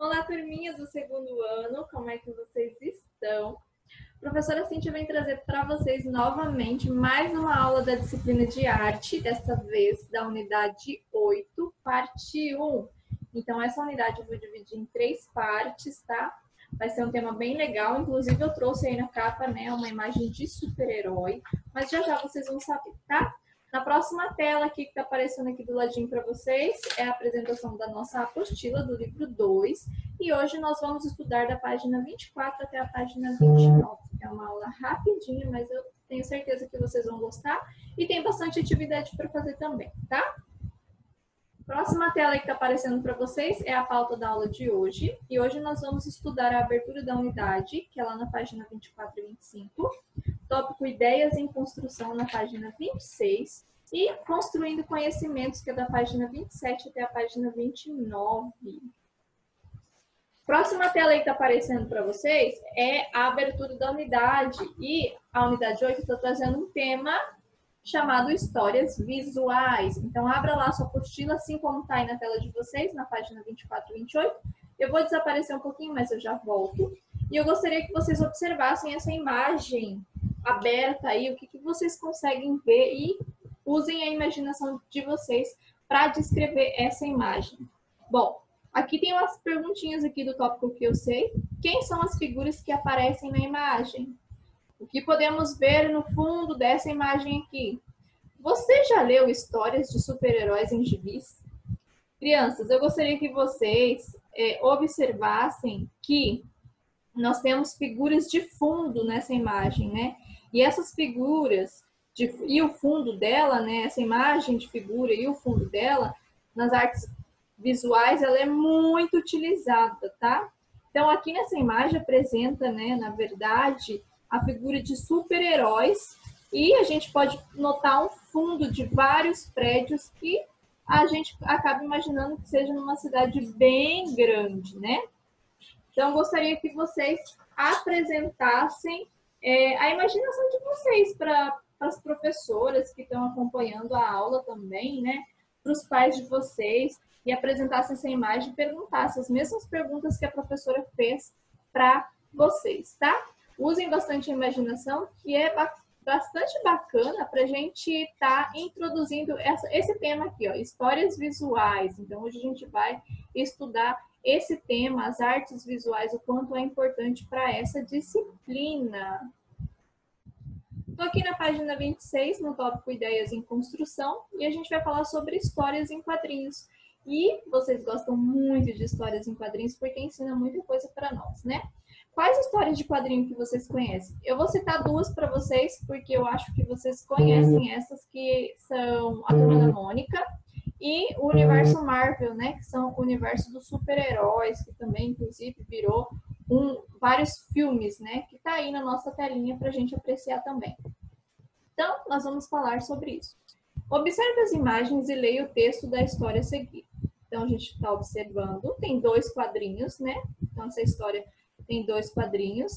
Olá, turminhas do segundo ano, como é que vocês estão? A professora Cíntia vem trazer para vocês novamente mais uma aula da disciplina de arte, desta vez da unidade 8, parte 1. Então, essa unidade eu vou dividir em 3 partes, tá? Vai ser um tema bem legal, inclusive eu trouxe aí na capa, né, uma imagem de super-herói, mas já já vocês vão saber, tá? Na próxima tela aqui que está aparecendo aqui do ladinho para vocês é a apresentação da nossa apostila do livro 2 e hoje nós vamos estudar da página 24 até a página 29. É uma aula rapidinha, mas eu tenho certeza que vocês vão gostar e tem bastante atividade para fazer também, tá? Próxima tela que está aparecendo para vocês é a pauta da aula de hoje. E hoje nós vamos estudar a abertura da unidade, que é lá na página 24 e 25. Tópico Ideias em Construção, na página 26. E Construindo Conhecimentos, que é da página 27 até a página 29. Próxima tela que está aparecendo para vocês é a abertura da unidade. E a unidade 8 está trazendo um tema chamado Histórias Visuais. Então, abra lá a sua apostila, assim como está aí na tela de vocês, na página 24 e 28. Eu vou desaparecer um pouquinho, mas eu já volto. E eu gostaria que vocês observassem essa imagem aberta aí, o que vocês conseguem ver e usem a imaginação de vocês para descrever essa imagem. Bom, aqui tem umas perguntinhas aqui do tópico que eu sei. Quem são as figuras que aparecem na imagem? O que podemos ver no fundo dessa imagem aqui? Você já leu histórias de super-heróis em gibis? Crianças, eu gostaria que vocês observassem que nós temos figuras de fundo nessa imagem, né? E essas figuras e o fundo dela, né? Essa imagem de figura e o fundo dela, nas artes visuais, ela é muito utilizada, tá? Então, aqui nessa imagem apresenta, né, na verdade, a figura de super-heróis e a gente pode notar um fundo de vários prédios que a gente acaba imaginando que seja numa cidade bem grande, né? Então, gostaria que vocês apresentassem a imaginação de vocês para as professoras que estão acompanhando a aula também, né? Para os pais de vocês e apresentassem essa imagem e perguntassem as mesmas perguntas que a professora fez para vocês, tá? Usem bastante a imaginação, que é bastante bacana para a gente estar introduzindo esse tema aqui, ó, histórias visuais. Então, hoje a gente vai estudar esse tema, as artes visuais, o quanto é importante para essa disciplina. Estou aqui na página 26, no tópico Ideias em Construção, e a gente vai falar sobre histórias em quadrinhos. E vocês gostam muito de histórias em quadrinhos porque ensina muita coisa para nós, né? Quais histórias de quadrinho que vocês conhecem? Eu vou citar duas para vocês, porque eu acho que vocês conhecem essas, que são a Turma da Mônica e o universo Marvel, né? Que são o universo dos super-heróis, que também, inclusive, virou vários filmes, né? Que tá aí na nossa telinha para a gente apreciar também. Então, nós vamos falar sobre isso. Observe as imagens e leia o texto da história a seguir. Então, a gente está observando, tem 2 quadrinhos, né? Então, essa história tem 2 quadrinhos.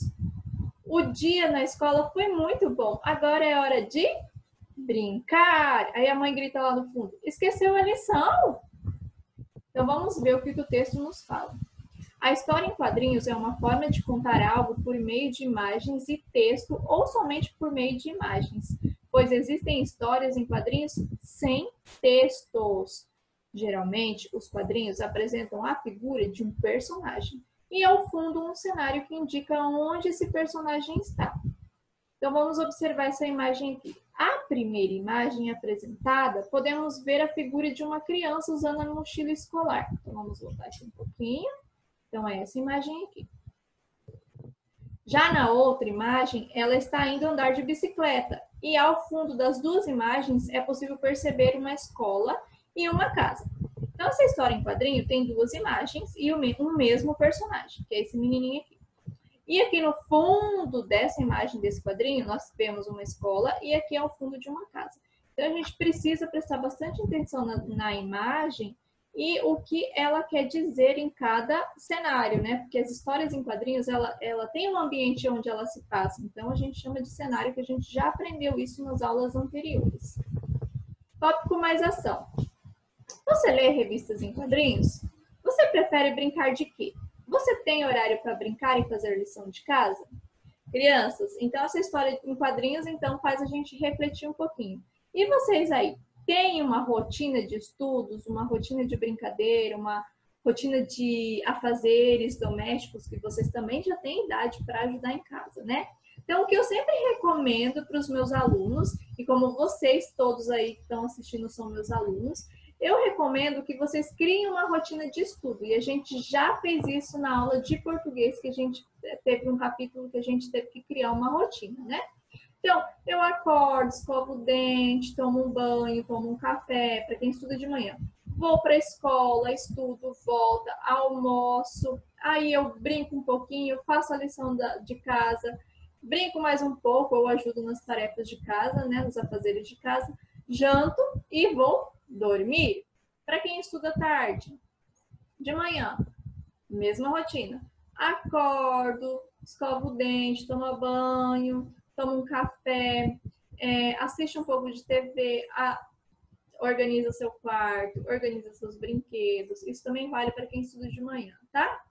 O dia na escola foi muito bom. Agora é hora de brincar. Aí a mãe grita lá no fundo, esqueceu a lição? Então, vamos ver o que o texto nos fala. A história em quadrinhos é uma forma de contar algo por meio de imagens e texto ou somente por meio de imagens, pois existem histórias em quadrinhos sem textos. Geralmente, os quadrinhos apresentam a figura de um personagem e, ao fundo, um cenário que indica onde esse personagem está. Então, vamos observar essa imagem aqui. A primeira imagem apresentada, podemos ver a figura de uma criança usando a mochila escolar. Então, vamos voltar aqui um pouquinho. Então, é essa imagem aqui. Já na outra imagem, ela está indo andar de bicicleta. E ao fundo das 2 imagens, é possível perceber uma escola e uma casa. Então, essa história em quadrinho tem 2 imagens e um mesmo personagem, que é esse menininho aqui. E aqui no fundo dessa imagem desse quadrinho, nós vemos uma escola e aqui é o fundo de uma casa. Então, a gente precisa prestar bastante atenção na imagem e o que ela quer dizer em cada cenário, né? Porque as histórias em quadrinhos, ela tem um ambiente onde ela se passa. Então, a gente chama de cenário, que a gente já aprendeu isso nas aulas anteriores. Tópico mais ação. Você lê revistas em quadrinhos? Você prefere brincar de quê? Você tem horário para brincar e fazer lição de casa? Crianças, então essa história em quadrinhos então faz a gente refletir um pouquinho. E vocês aí, têm uma rotina de estudos, uma rotina de brincadeira, uma rotina de afazeres domésticos que vocês também já têm idade para ajudar em casa, né? Então, o que eu sempre recomendo para os meus alunos, e como vocês todos aí que estão assistindo são meus alunos, eu recomendo que vocês criem uma rotina de estudo. E a gente já fez isso na aula de português, que a gente teve um capítulo que a gente teve que criar uma rotina, né? Então, eu acordo, escovo o dente, tomo um banho, tomo um café, para quem estuda de manhã. Vou para a escola, estudo, volta, almoço, aí eu brinco um pouquinho, faço a lição de casa, brinco mais um pouco, eu ajudo nas tarefas de casa, né, nos afazeres de casa, janto e vou dormir. Para quem estuda tarde, de manhã, mesma rotina. Acordo, escovo o dente, tomo banho, tomo um café, assiste um pouco de TV, organiza seu quarto, organiza seus brinquedos. Isso também vale para quem estuda de manhã, tá?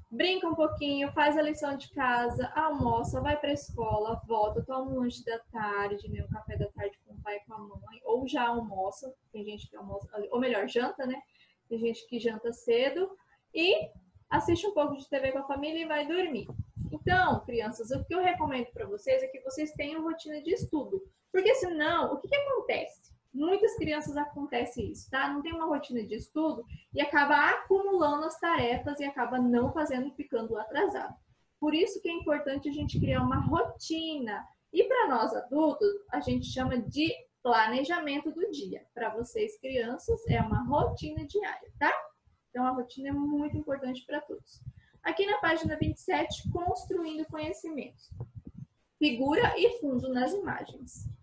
Brinca um pouquinho, faz a lição de casa, almoça, vai para a escola, volta, toma um lanche da tarde, né, um café da tarde com o pai e com a mãe, ou já almoça, tem gente que almoça, ou melhor, janta, né? Tem gente que janta cedo e assiste um pouco de TV com a família e vai dormir. Então, crianças, o que eu recomendo para vocês é que vocês tenham rotina de estudo, porque senão, o que acontece? Muitas crianças acontece isso, tá? Não tem uma rotina de estudo e acaba acumulando as tarefas e acaba não fazendo e ficando atrasado. Por isso que é importante a gente criar uma rotina. E para nós adultos, a gente chama de planejamento do dia. Para vocês, crianças, é uma rotina diária, tá? Então, a rotina é muito importante para todos. Aqui na página 27, construindo conhecimentos. Figura e fundo nas imagens.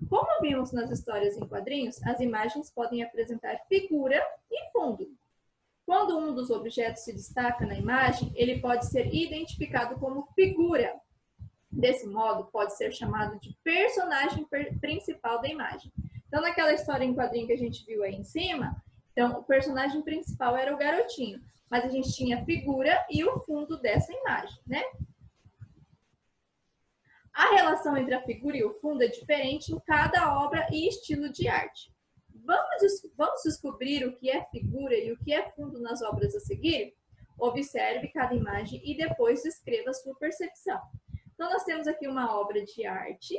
Como vimos nas histórias em quadrinhos, as imagens podem apresentar figura e fundo. Quando um dos objetos se destaca na imagem, ele pode ser identificado como figura. Desse modo, pode ser chamado de personagem principal da imagem. Então, naquela história em quadrinho que a gente viu aí em cima, então, o personagem principal era o garotinho, mas a gente tinha a figura e o fundo dessa imagem, né? A relação entre a figura e o fundo é diferente em cada obra e estilo de arte. Vamos descobrir o que é figura e o que é fundo nas obras a seguir? Observe cada imagem e depois descreva a sua percepção. Então, nós temos aqui uma obra de arte.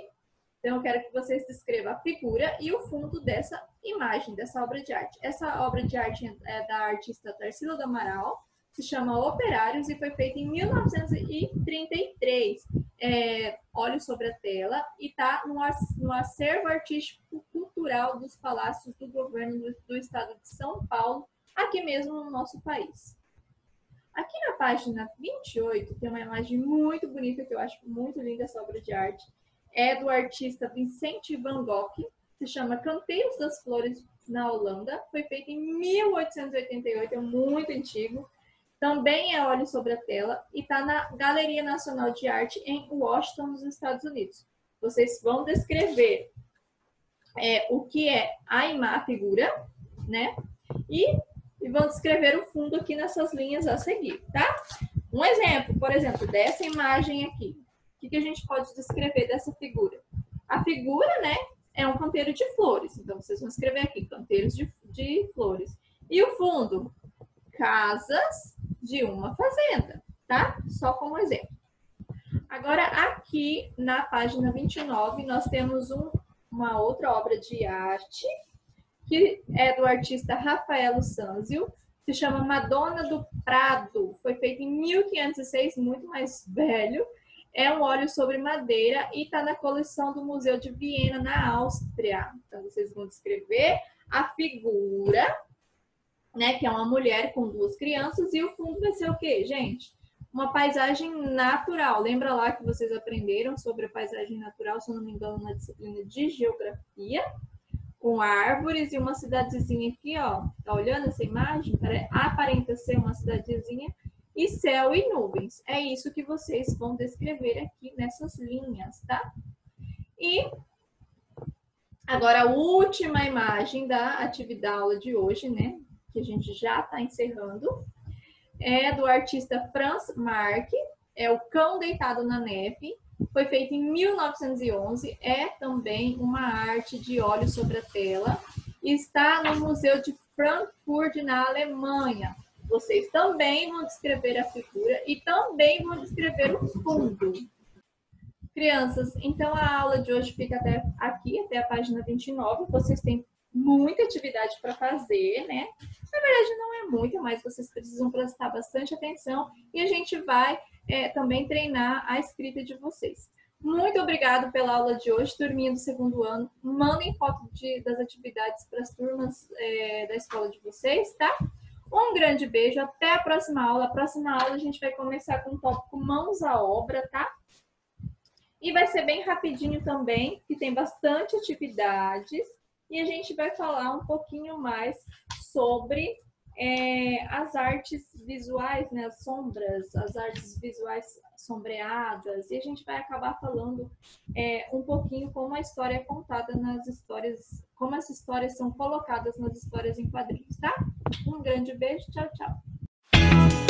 Então, eu quero que vocês descrevam a figura e o fundo dessa imagem, dessa obra de arte. Essa obra de arte é da artista Tarsila do Amaral, se chama Operários e foi feita em 1933. Olhe sobre a tela e está no acervo artístico cultural dos palácios do governo do estado de São Paulo, aqui mesmo no nosso país. Aqui na página 28 tem uma imagem muito bonita que eu acho muito linda essa obra de arte. É do artista Vincent van Gogh, se chama Canteiros das Flores na Holanda. Foi feita em 1888, é muito antigo. Também é Olhe sobre a Tela e está na Galeria Nacional de Arte em Washington, nos Estados Unidos. Vocês vão descrever o que é a figura, né? E vão descrever o fundo aqui nessas linhas a seguir, tá? Um exemplo, por exemplo, dessa imagem aqui. O que a gente pode descrever dessa figura? A figura, né, é um canteiro de flores. Então, vocês vão escrever aqui, canteiros de flores. E o fundo? Casas de uma fazenda, tá? Só como exemplo. Agora, aqui na página 29, nós temos uma outra obra de arte, que é do artista Rafael Sanzio, se chama Madonna do Prado. Foi feito em 1506, muito mais velho. É um óleo sobre madeira e está na coleção do Museu de Viena, na Áustria. Então, vocês vão descrever a figura, né, que é uma mulher com duas crianças, e o fundo vai ser o quê, gente? Uma paisagem natural. Lembra lá que vocês aprenderam sobre a paisagem natural, se eu não me engano, na disciplina de geografia? Com árvores e uma cidadezinha aqui, ó. Tá olhando essa imagem? Aparenta ser uma cidadezinha e céu e nuvens. É isso que vocês vão descrever aqui nessas linhas, tá? E agora a última imagem da atividade aula de hoje, né? Que a gente já está encerrando. é do artista Franz Marc, é O Cão Deitado na Neve, foi feito em 1911, é também uma arte de óleo sobre a tela, e está no Museu de Frankfurt, na Alemanha. Vocês também vão descrever a figura e também vão descrever o fundo. Crianças, então a aula de hoje fica até aqui, até a página 29. Vocês têm muita atividade para fazer, né? Na verdade, não é muita, mas vocês precisam prestar bastante atenção e a gente vai também treinar a escrita de vocês. Muito obrigada pela aula de hoje, turminha do segundo ano. Mandem foto das atividades para as turmas da escola de vocês, tá? Um grande beijo, até a próxima aula. A próxima aula a gente vai começar com o tópico mãos à obra, tá? E vai ser bem rapidinho também, que tem bastante atividades. E a gente vai falar um pouquinho mais sobre as artes visuais, né? As sombras, as artes visuais sombreadas. E a gente vai acabar falando um pouquinho como a história é contada nas histórias, como as histórias são colocadas nas histórias em quadrinhos, tá? Um grande beijo, tchau, tchau.